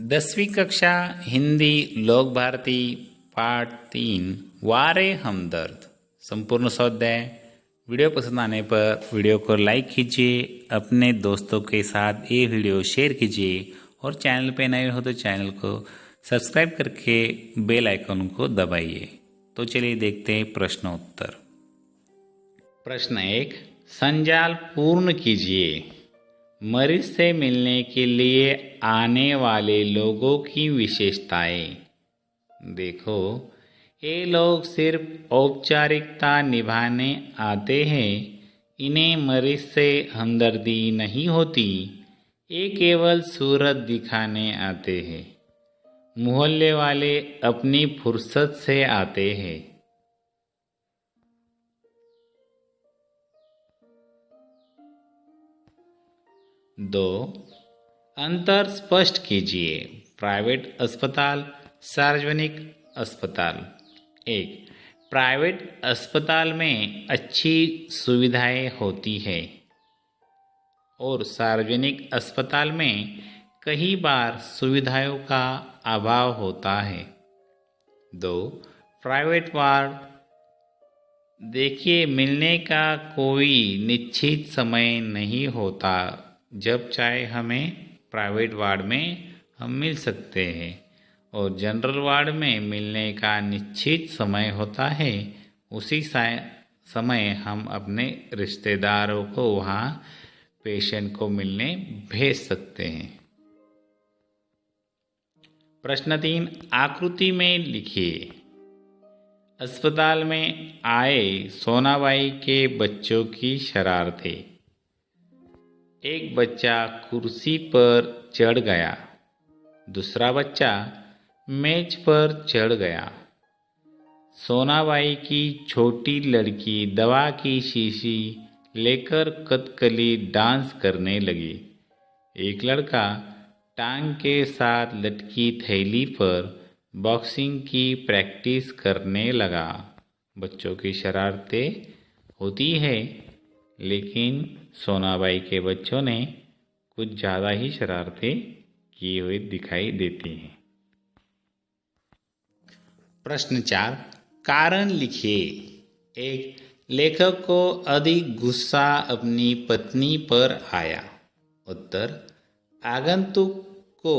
10वीं कक्षा हिंदी लोक भारती पाठ 3 वारे हमदर्द संपूर्ण स्वाध्याय। वीडियो पसंद आने पर वीडियो को लाइक कीजिए, अपने दोस्तों के साथ ये वीडियो शेयर कीजिए और चैनल पे नए हो तो चैनल को सब्सक्राइब करके बेल आइकन को दबाइए। तो चलिए देखते हैं प्रश्न उत्तर। प्रश्न 1, संजाल पूर्ण कीजिए। मरीज से मिलने के लिए आने वाले लोगों की विशेषताएं। देखो, ये लोग सिर्फ औपचारिकता निभाने आते हैं। इन्हें मरीज से हमदर्दी नहीं होती, ये केवल सूरत दिखाने आते हैं। मोहल्ले वाले अपनी फुर्सत से आते हैं। 2, अंतर स्पष्ट कीजिए। प्राइवेट अस्पताल, सार्वजनिक अस्पताल। 1, प्राइवेट अस्पताल में अच्छी सुविधाएं होती है और सार्वजनिक अस्पताल में कई बार सुविधाओं का अभाव होता है। 2, प्राइवेट वार्ड। देखिए, मिलने का कोई निश्चित समय नहीं होता। जब चाहे हमें प्राइवेट वार्ड में हम मिल सकते हैं और जनरल वार्ड में मिलने का निश्चित समय होता है। उसी समय हम अपने रिश्तेदारों को वहाँ पेशेंट को मिलने भेज सकते हैं। प्रश्न 3, आकृति में लिखिए। अस्पताल में आए सोनाबाई के बच्चों की शरारतें। एक बच्चा कुर्सी पर चढ़ गया, दूसरा बच्चा मेज पर चढ़ गया। सोनाबाई की छोटी लड़की दवा की शीशी लेकर कथकली डांस करने लगी। एक लड़का टांग के साथ लटकी थैली पर बॉक्सिंग की प्रैक्टिस करने लगा। बच्चों की शरारतें होती है, लेकिन सोनाबाई के बच्चों ने कुछ ज़्यादा ही शरारतें की हुई दिखाई देती हैं। प्रश्न 4, कारण लिखिए। 1, लेखक को अधिक गुस्सा अपनी पत्नी पर आया। उत्तर, आगंतुक को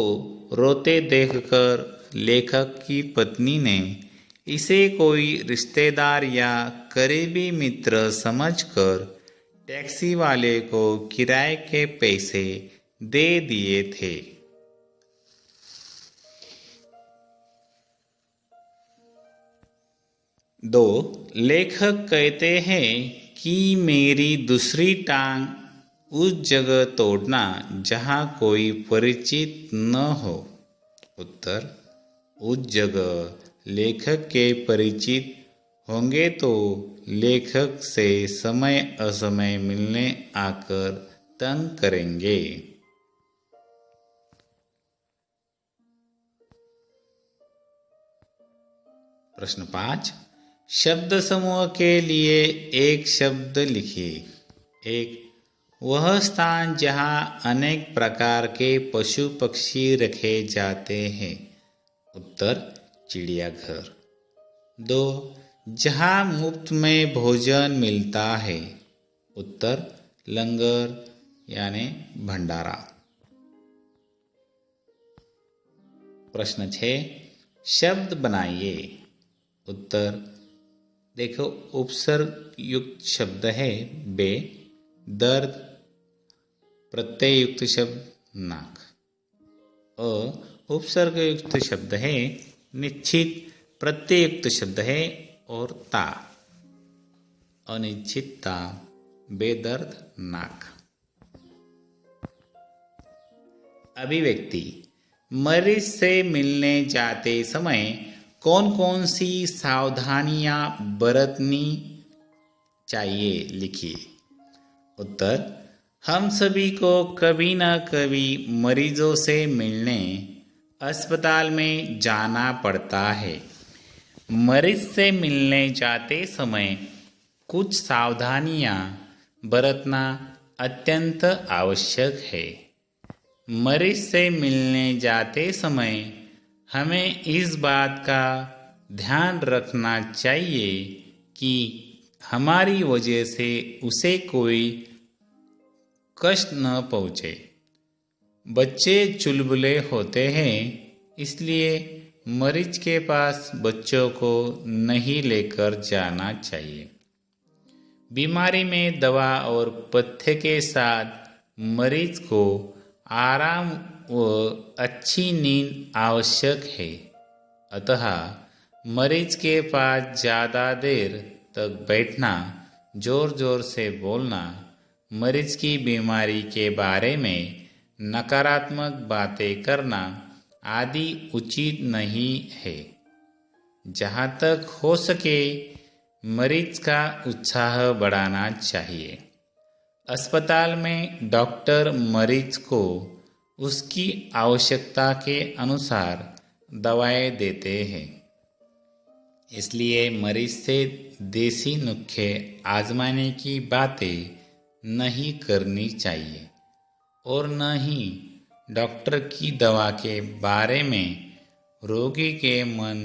रोते देखकर लेखक की पत्नी ने इसे कोई रिश्तेदार या करीबी मित्र समझकर टैक्सी वाले को किराए के पैसे दे दिए थे। 2, लेखक कहते हैं कि मेरी दूसरी टांग उस जगह तोड़ना जहां कोई परिचित न हो। उत्तर, उस जगह लेखक के परिचित होंगे तो लेखक से समय असमय मिलने आकर तंग करेंगे। प्रश्न 5, शब्द समूह के लिए एक शब्द लिखिए। 1, वह स्थान जहां अनेक प्रकार के पशु पक्षी रखे जाते हैं। उत्तर, चिड़ियाघर। 2, जहां मुफ्त में भोजन मिलता है। उत्तर, लंगर यानी भंडारा। प्रश्न 6, शब्द बनाइए। उत्तर, देखो, उपसर्ग युक्त शब्द है बे, दर्द, प्रत्यय युक्त शब्द नाक। उपसर्ग युक्त शब्द है निश्चित, प्रत्यय युक्त शब्द है और ता, अनिश्चितता, बेदर्द, नाक। अभिव्यक्ति, मरीज से मिलने जाते समय कौन कौन सी सावधानियां बरतनी चाहिए, लिखिए। उत्तर, हम सभी को कभी न कभी मरीजों से मिलने अस्पताल में जाना पड़ता है। मरीज से मिलने जाते समय कुछ सावधानियां बरतना अत्यंत आवश्यक है। मरीज से मिलने जाते समय हमें इस बात का ध्यान रखना चाहिए कि हमारी वजह से उसे कोई कष्ट न पहुँचे। बच्चे चुलबुले होते हैं, इसलिए मरीज के पास बच्चों को नहीं लेकर जाना चाहिए। बीमारी में दवा और पथ्य के साथ मरीज को आराम व अच्छी नींद आवश्यक है। अतः मरीज के पास ज़्यादा देर तक बैठना, जोर जोर से बोलना, मरीज की बीमारी के बारे में नकारात्मक बातें करना आदि उचित नहीं है। जहाँ तक हो सके मरीज का उत्साह बढ़ाना चाहिए। अस्पताल में डॉक्टर मरीज को उसकी आवश्यकता के अनुसार दवाएं देते हैं, इसलिए मरीज से देसी नुस्खे आजमाने की बातें नहीं करनी चाहिए और न ही डॉक्टर की दवा के बारे में रोगी के मन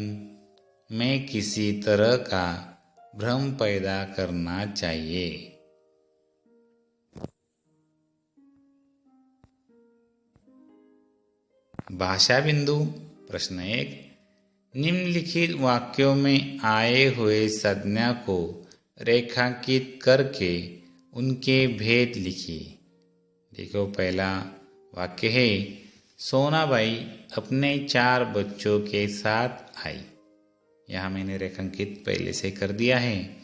में किसी तरह का भ्रम पैदा करना चाहिए। भाषा बिंदु प्रश्न 1, निम्नलिखित वाक्यों में आए हुए संज्ञा को रेखांकित करके उनके भेद लिखिए। देखो, पहला वाक्य है, सोनाबाई अपने 4 बच्चों के साथ आई। यहाँ मैंने रेखांकित पहले से कर दिया है।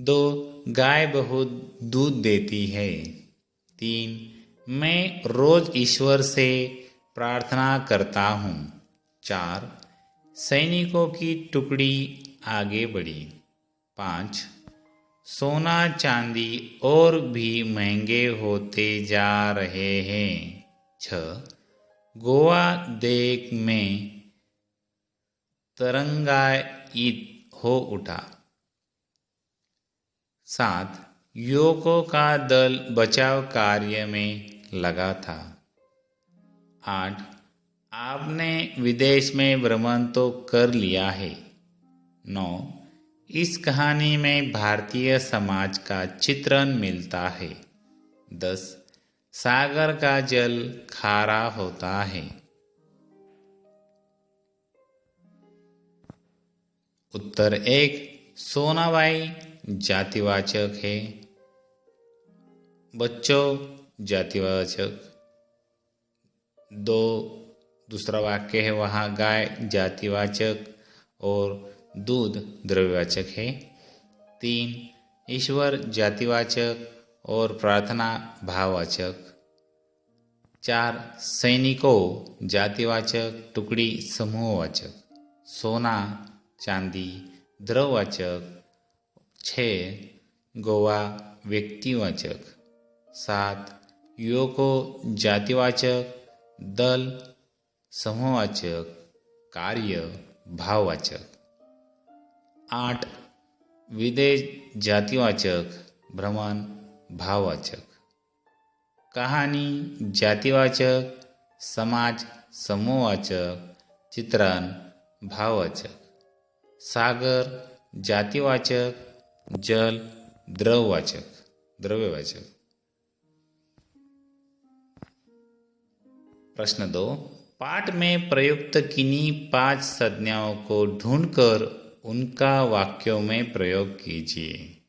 2, गाय बहुत दूध देती है। 3, मैं रोज ईश्वर से प्रार्थना करता हूँ। 4, सैनिकों की टुकड़ी आगे बढ़ी। 5, सोना चांदी और भी महंगे होते जा रहे हैं। 6, गोवा देश में तरंगायित हो उठा। 7, युवकों का दल बचाव कार्य में लगा था। 8, आपने विदेश में भ्रमण तो कर लिया है। 9, इस कहानी में भारतीय समाज का चित्रण मिलता है। 10, सागर का जल खारा होता है। उत्तर 1, सोनाबाई जातिवाचक है। बच्चों जातिवाचक। 2, दूसरा वाक्य है वहाँ गाय जातिवाचक और दूध द्रव्यवाचक है। 3, ईश्वर जातिवाचक और प्रार्थना भाववाचक। 4, सैनिकों जातिवाचक, टुकड़ी समूहवाचक। सोना चांदी द्रव्यवाचक। 6, गोवा व्यक्तिवाचक। 7, युवकों जातिवाचक, दल समूहवाचक, कार्य भाववाचक। 8, विदेश जातिवाचक, भ्रमण भाववाचक। कहानी जातिवाचक, समाज समूहवाचक, चित्रण भाववाचक। सागर जातिवाचक, जल द्रव्यवाचक। प्रश्न 2, पाठ में प्रयुक्त किन्हीं 5 संज्ञाओं को ढूंढकर उनका वाक्यों में प्रयोग कीजिए।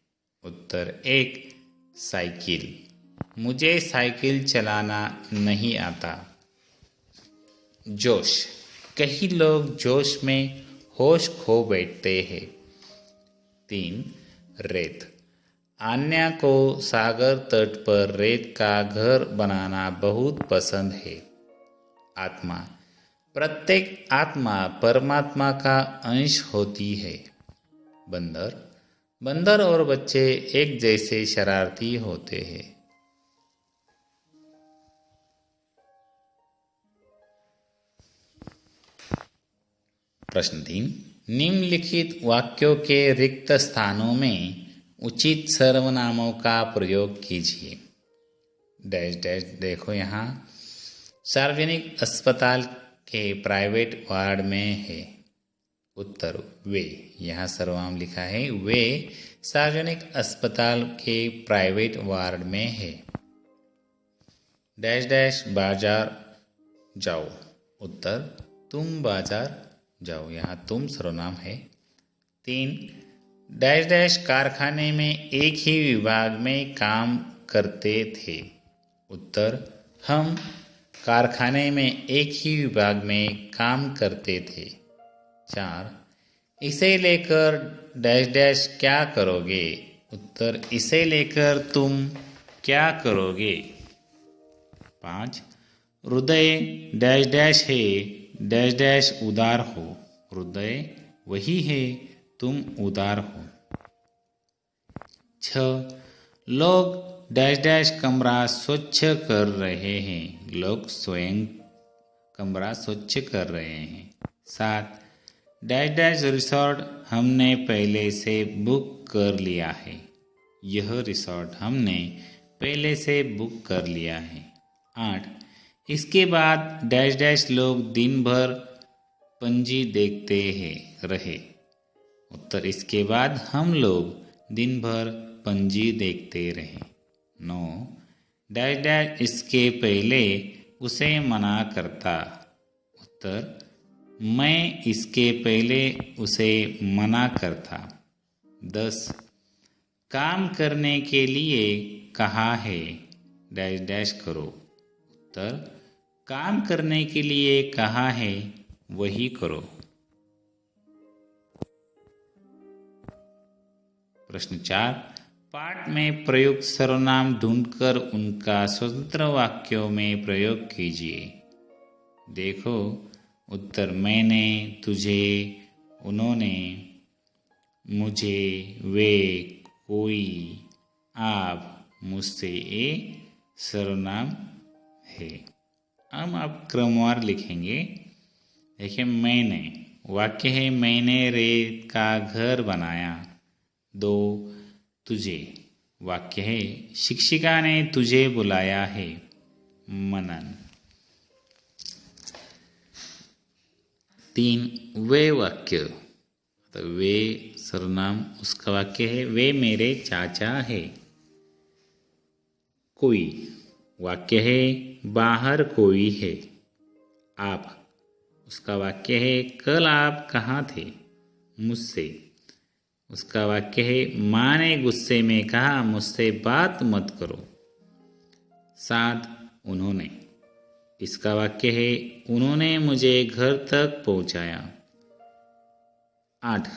उत्तर 1, साइकिल, मुझे साइकिल चलाना नहीं आता। जोश, कई लोग जोश में होश खो बैठते हैं। 3, रेत, आन्या को सागर तट पर रेत का घर बनाना बहुत पसंद है। आत्मा, प्रत्येक आत्मा परमात्मा का अंश होती है। बंदर और बच्चे एक जैसे शरारती होते हैं। प्रश्न 3, निम्नलिखित वाक्यों के रिक्त स्थानों में उचित सर्वनामों का प्रयोग कीजिए। डैश डैश देखो यहाँ सार्वजनिक अस्पताल के प्राइवेट वार्ड में है। उत्तर वे, यहाँ सर्वनाम लिखा है वे सार्वजनिक अस्पताल के प्राइवेट वार्ड में है। डैश डैश बाजार जाओ। उत्तर तुम बाजार जाओ, यहाँ तुम सर्वनाम है। 3 डैश डैश कारखाने में एक ही विभाग में काम करते थे। उत्तर हम कारखाने में एक ही विभाग में काम करते थे। 4 इसे लेकर डैश डैश क्या करोगे। उत्तर इसे लेकर तुम क्या करोगे। 5 हृदय डैश डैश है, डैश डैश उदार हो। हृदय वही है, तुम उदार हो। 6 लोग डैश डैश कमरा स्वच्छ कर रहे हैं। लोग स्वयं कमरा स्वच्छ कर रहे हैं। 7 डैश डैश रिसोर्ट हमने पहले से बुक कर लिया है। यह रिसोर्ट हमने पहले से बुक कर लिया है। 8 इसके बाद डैश डैश लोग दिन भर पंजी देखते हैं रहे। उत्तर इसके बाद हम लोग दिन भर पंजी देखते रहे। 9 डैश डैश इसके पहले उसे मना करता। उत्तर मैं इसके पहले उसे मना करता। 10 काम करने के लिए कहा है, डैश डैश करो। उत्तर काम करने के लिए कहा है, वही करो। प्रश्न 4 पाठ में प्रयुक्त सर्वनाम ढूंढकर उनका स्वतंत्र वाक्यों में प्रयोग कीजिए। देखो उत्तर मैंने, तुझे, उन्होंने, मुझे, वे, कोई, आप, मुझसे, ये सर्वनाम है। हम आप क्रमवार लिखेंगे। देखिए मैंने वाक्य है मैंने रेत का घर बनाया। 2 तुझे वाक्य है शिक्षिका ने तुझे बुलाया है। मनन। 3 वे वाक्य, तो वे सर्वनाम उसका वाक्य है वे मेरे चाचा है। कोई वाक्य है बाहर कोई है। आप उसका वाक्य है कल आप कहाँ थे। मुझसे उसका वाक्य है माँ ने गुस्से में कहा मुझसे बात मत करो। 7 उन्होंने इसका वाक्य है उन्होंने मुझे घर तक पहुंचाया। 8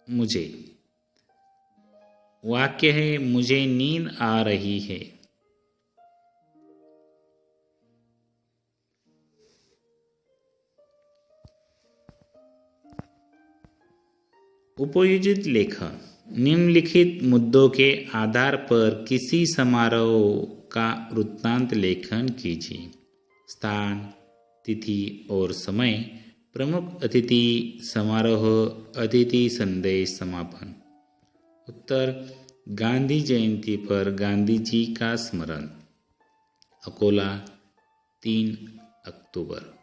मुझे वाक्य है मुझे नींद आ रही है। उपयोजित लेखन निम्नलिखित मुद्दों के आधार पर किसी समारोह का वृत्तांत लेखन कीजिए। स्थान, तिथि और समय, प्रमुख अतिथि, समारोह, अतिथि संदेश, समापन। उत्तर गांधी जयंती पर गांधी जी का स्मरण। अकोला 3 अक्टूबर।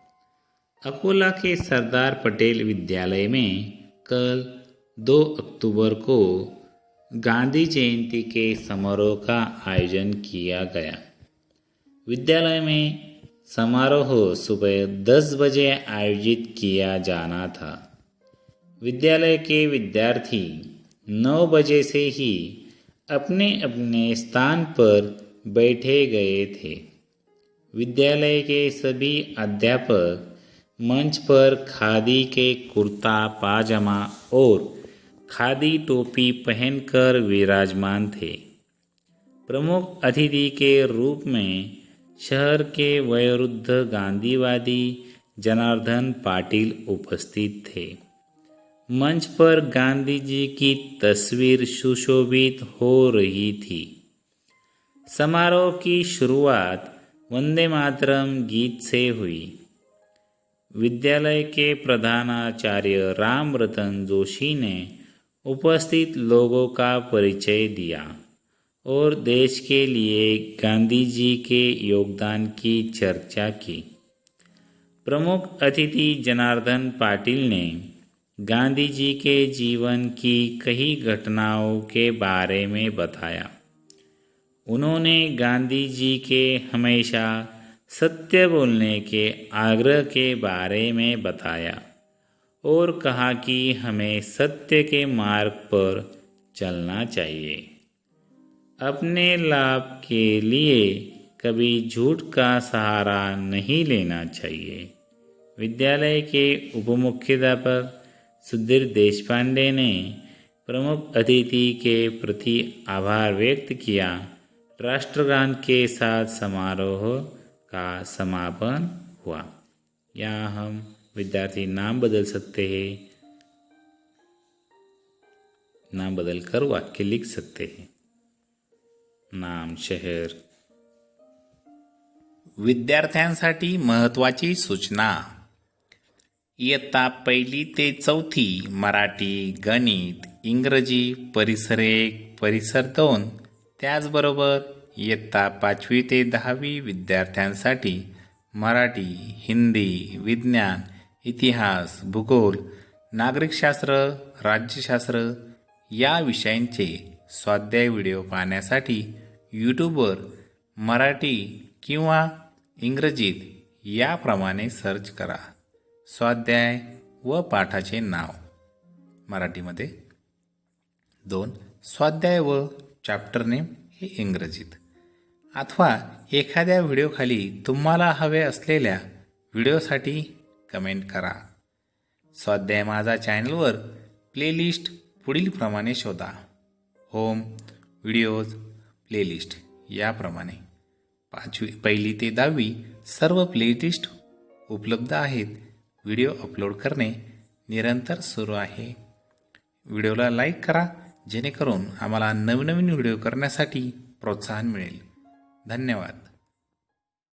अकोला के सरदार पटेल विद्यालय में कल 2 अक्टूबर को गांधी जयंती के समारोह का आयोजन किया गया। विद्यालय में समारोह सुबह 10 बजे आयोजित किया जाना था। विद्यालय के विद्यार्थी 9 बजे से ही अपने अपने स्थान पर बैठे गए थे। विद्यालय के सभी अध्यापक मंच पर खादी के कुर्ता पाजामा और खादी टोपी पहनकर विराजमान थे। प्रमुख अतिथि के रूप में शहर के वयोवृद्ध गांधीवादी जनार्दन पाटिल उपस्थित थे। मंच पर गांधी जी की तस्वीर सुशोभित हो रही थी। समारोह की शुरुआत वंदे मातरम गीत से हुई। विद्यालय के प्रधानाचार्य रामरतन जोशी ने उपस्थित लोगों का परिचय दिया और देश के लिए गांधी जी के योगदान की चर्चा की। प्रमुख अतिथि जनार्दन पाटिल ने गांधी जी के जीवन की कई घटनाओं के बारे में बताया। उन्होंने गांधी जी के हमेशा सत्य बोलने के आग्रह के बारे में बताया और कहा कि हमें सत्य के मार्ग पर चलना चाहिए। अपने लाभ के लिए कभी झूठ का सहारा नहीं लेना चाहिए। विद्यालय के उपमुख्याध्यापक सुधीर देशपांडे ने प्रमुख अतिथि के प्रति आभार व्यक्त किया। राष्ट्रगान के साथ समारोह का समापन हुआ। यहाँ हम विद्यार्थी नाम बदल सकते हैं, नाम बदलकर वाक्य लिख सकते हैं। नाम, शहर। विद्यार्थ्यांसाठी महत्त्वाची सूचना. इयत्ता 1 ते 4 मराठी, गणित, इंग्रजी परिसर 1, परिसर 2, त्याचबरोबर इयत्ता 5वी ते 10वी विद्यार्थ्यांसाठी मराठी, हिंदी, विज्ञान, इतिहास, भूगोल, नागरिकशास्त्र, राज्यशास्त्र या विषयांचे स्वाध्याय व्हिडिओ पाहण्यासाठी यूट्यूबवर मराठी किंवा इंग्रजीत याप्रमाणे सर्च करा. स्वाध्याय व पाठाचे नाव मराठीमध्ये 2, स्वाध्याय व चॅप्टर नेम हे इंग्रजीत, अथवा एखाद्या व्हिडिओखाली तुम्हाला हवे असलेल्या व्हिडिओसाठी कमेंट करा. स्वाध्याय माझा चॅनलवर प्लेलिस्ट पुढीलप्रमाणे शोधा. होम, व्हिडिओज, प्लेलिस्ट याप्रमाणे 1 ते 10वी सर्व प्लेलिस्ट उपलब्ध आहेत. व्हिडिओ अपलोड करणे निरंतर सुरू आहे. व्हिडिओला लाईक करा जेणेकरून आम्हाला नवनवीन व्हिडिओ करण्यासाठी प्रोत्साहन मिळेल. धन्यवाद.